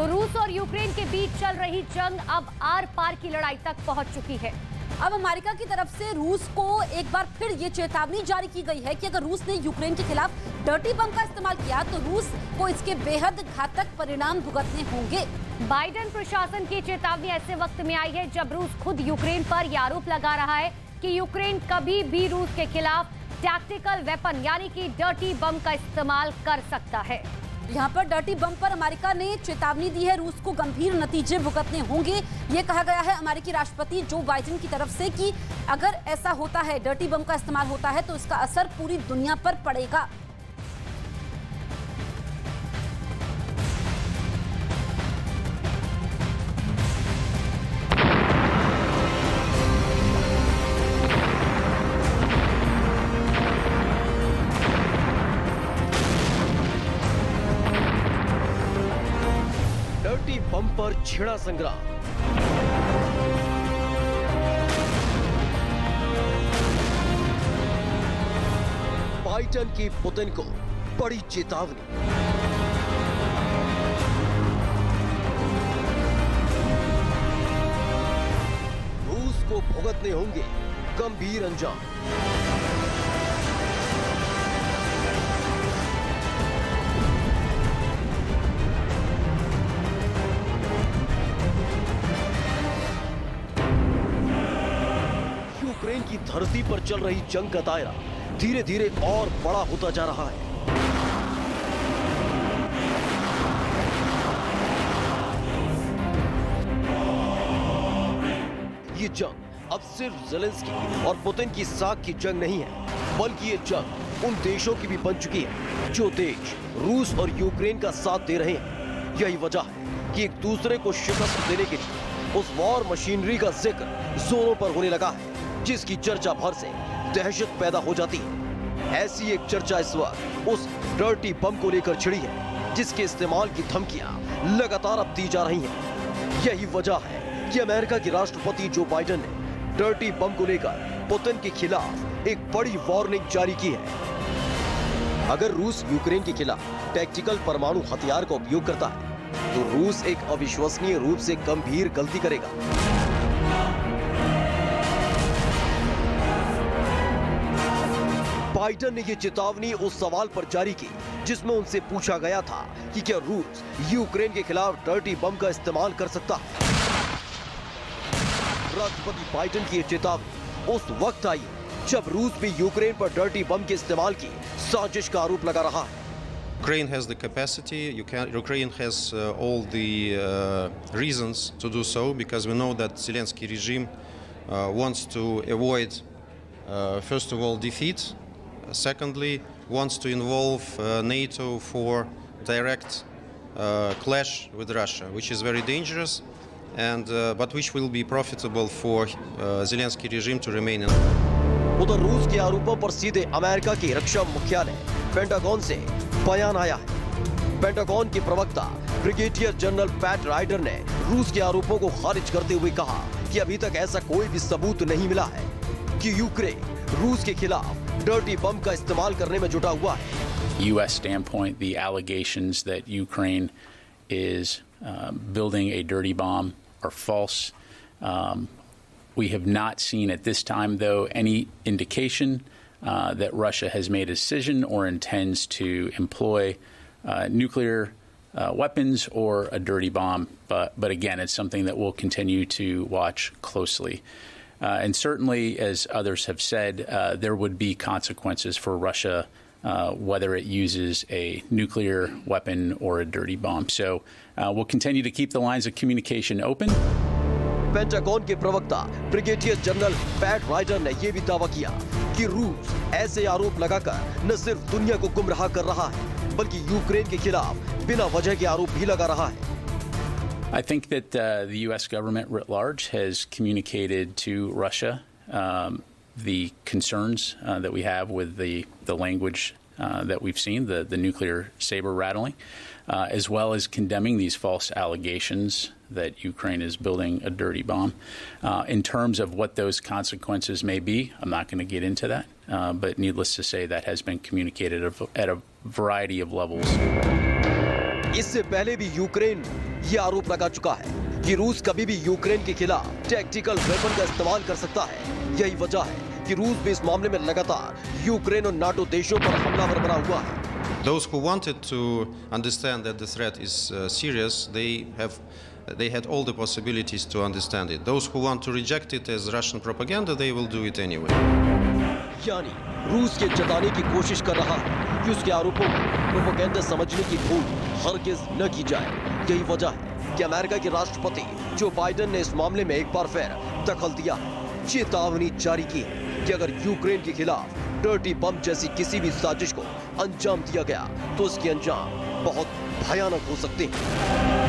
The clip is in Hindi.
तो रूस और यूक्रेन के बीच चल रही जंग अब आर पार की लड़ाई तक पहुंच चुकी है। अब अमेरिका की तरफ से रूस को एक बार फिर ये चेतावनी जारी की गई है कि अगर रूस ने यूक्रेन के खिलाफ डर्टी बम का इस्तेमाल किया तो रूस को इसके बेहद घातक परिणाम भुगतने होंगे। बाइडेन प्रशासन की चेतावनी ऐसे वक्त में आई है जब रूस खुद यूक्रेन पर यह आरोप लगा रहा है कि यूक्रेन कभी भी रूस के खिलाफ टैक्टिकल वेपन यानी कि डर्टी बम का इस्तेमाल कर सकता है। यहाँ पर डर्टी बम पर अमेरिका ने चेतावनी दी है, रूस को गंभीर नतीजे भुगतने होंगे। ये कहा गया है अमेरिकी राष्ट्रपति जो बाइडेन की तरफ से कि अगर ऐसा होता है, डर्टी बम का इस्तेमाल होता है तो इसका असर पूरी दुनिया पर पड़ेगा। बम पर छिड़ा संग्राम। बाइडेन की पुतिन को बड़ी चेतावनी। रूस को भुगतने होंगे गंभीर अंजाम। यूक्रेन की धरती पर चल रही जंग का दायरा धीरे धीरे और बड़ा होता जा रहा है। ये जंग अब सिर्फ ज़ेलेंस्की और पुतिन की साख की जंग नहीं है, बल्कि ये जंग उन देशों की भी बन चुकी है जो देश रूस और यूक्रेन का साथ दे रहे हैं। यही वजह है कि एक दूसरे को शिकस्त देने के लिए उस वॉर मशीनरी का जिक्र जोरों पर होने लगा है, जिसकी चर्चा भर से दहशत पैदा हो जाती है। ऐसी एक चर्चा इस वक्त उस डर्टी बम को लेकर छिड़ी है, जिसके इस्तेमाल की धमकियां लगातार अब दी जा रही हैं। यही वजह है कि अमेरिका के राष्ट्रपति जो बाइडेन ने डर्टी बम को लेकर पुतिन के खिलाफ एक बड़ी वार्निंग जारी की है। अगर रूस यूक्रेन के खिलाफ टैक्टिकल परमाणु हथियार का उपयोग करता है तो रूस एक अविश्वसनीय रूप से गंभीर गलती करेगा। बाइडेन ने यह चेतावनी उस सवाल पर जारी की जिसमें उनसे पूछा गया था कि क्या रूस यूक्रेन के खिलाफ डर्टी बम का इस्तेमाल कर सकता है। राष्ट्रपति बाइडेन की यह चेतावनी उस वक्त आई जब रूस भी यूक्रेन पर डर्टी बम के इस्तेमाल की साजिश का आरोप लगा रहा है। Ukraine has the capacity, Ukraine has all the reasons to do so, because we know that Zelensky regime wants to avoid, first of all, defeat. Secondly, wants to involve NATO for direct clash with Russia, which is very dangerous, and but which will be profitable for Zelensky regime to remain in. उधर रूस के आरोपों पर सीधे अमेरिका की रक्षा मुख्यालय पेंटागन से बयान आया है। पेंटागन के प्रवक्ता ब्रिगेडियर जनरल पैट राइडर ने रूस के आरोपों को खारिज करते हुए कहा कि अभी तक ऐसा कोई भी सबूत नहीं मिला है कि यूक्रेन रूस के खिलाफ डर्टी बम का इस्तेमाल करने में जुटा हुआ है। U.S. standpoint, the allegations that Ukraine is building a dirty bomb are false. We have not seen at this time, though, any indication that Russia has made a decision or intends to employ nuclear weapons or a dirty bomb. But again, it's something that we'll continue to watch closely. And certainly, as others have said, there would be consequences for Russia, whether it uses a nuclear weapon or a dirty bomb. So we'll continue to keep the lines of communication open. Pentagon के प्रवक्ता ब्रिगेडियर जनरल पैट राइडर ने यह भी दावा किया कि रूस ऐसे आरोप लगाकर न सिर्फ दुनिया को गुमराह कर रहा है, बल्कि यूक्रेन के खिलाफ बिना वजह के आरोप भी लगा रहा है। I think that the U.S. government writ large has communicated to Russia the concerns that we have with the language that we've seen, the nuclear saber rattling, as well as condemning these false allegations that Ukraine is building a dirty bomb. In terms of what those consequences may be, I'm not going to get into that, but needless to say, that has been communicated at a variety of levels. इससे पहले भी यूक्रेन ये आरोप लगा चुका है कि रूस कभी भी यूक्रेन के खिलाफ टैक्टिकल वेपन का इस्तेमाल कर सकता है। यही वजह है कि रूस भी इस मामले में लगातार यूक्रेन और नाटो देशों पर हमलावर बना हुआ है। Those who wanted to understand that the threat is serious, they had all the possibilities to understand it. Those who want to reject it as Russian propaganda, they will do it anyway. यानी रूस के जताने की कोशिश कर रहा है कि उसके आरोपों को प्रोपेगेंडा समझने की भूल हरगिज न की जाए। यही वजह है कि अमेरिका के राष्ट्रपति जो बाइडेन ने इस मामले में एक बार फिर दखल दिया, चेतावनी जारी की है कि अगर यूक्रेन के खिलाफ डर्टी बम जैसी किसी भी साजिश को अंजाम दिया गया तो उसके अंजाम बहुत भयानक हो सकते हैं।